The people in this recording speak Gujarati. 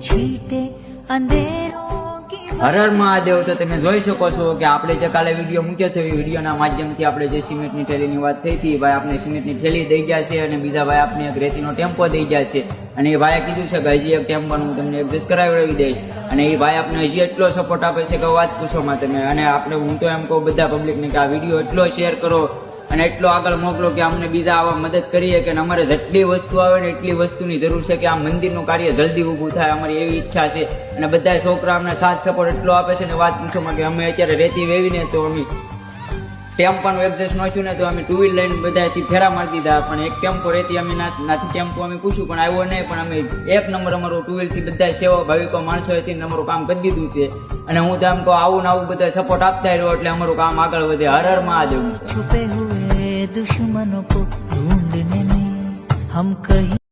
छींटे अंधेरों की હર હર મહાદેવ। તો તમે જોઈ શકો છો કે આપણે જે કાલે વિડીયો મૂક્યો હતો એ વિડીયોના માધ્યમથી આપણે જે સિમેન્ટની થેલીની વાત થઈ હતી, ભાઈ આપણે સિમેન્ટની થેલી દઈ ગયા છે અને બીજા ભાઈ આપણે એક રેતીનો ટેમ્પો દઈ ગયા છે અને એ ભાઈએ કીધું છે કે હજી એક ટેમ્પોનું હું તમને એડજસ્ટ કરાવી દઈશ અને એ ભાઈ આપણે હજી એટલો સપોર્ટ આપે છે કે વાત પૂછો માં તમે। અને આપણે હું તો એમ કહું બધા પબ્લિકને કે આ વિડીયો એટલો શેર કરો અને એટલો આગળ મોકલો કે અમને બીજા આવા મદદ કરીએ કે અમારે જેટલી વસ્તુ આવે ને એટલી વસ્તુની જરૂર છે કે આ મંદિરનું કાર્ય જલ્દી ઊભું થાય, અમારી એવી ઈચ્છા છે। અને બધા છોકરા અમને સાથ સપોર્ટ એટલો આપે છે ને વાત પૂછોમાં કે અમે અત્યારે રેતી વેવીને તો અમે ટેમ્પાનું એડજસ્ટ ન થયું ને તો અમે 2 વ્હીલ લઈને બધાથી ફેરા મારી દીધા, પણ એક ટેમ્પો રેતી અમે નાથી ટેમ્પો અમે પૂછ્યું પણ આવ્યો નહીં, પણ અમે 1 નંબર અમારું 2 વ્હીલથી બધા સેવા ભાવિકો માણસો હતી અમારું કામ કરી દીધું છે। અને હું તો એમ કહું આવું ને આવું બધા સપોર્ટ આપતા રહ્યો એટલે અમારું કામ આગળ વધે। હર હર મહાદેવ। छुपे हुए दुश्मनों को ढूंढने में हम कहीं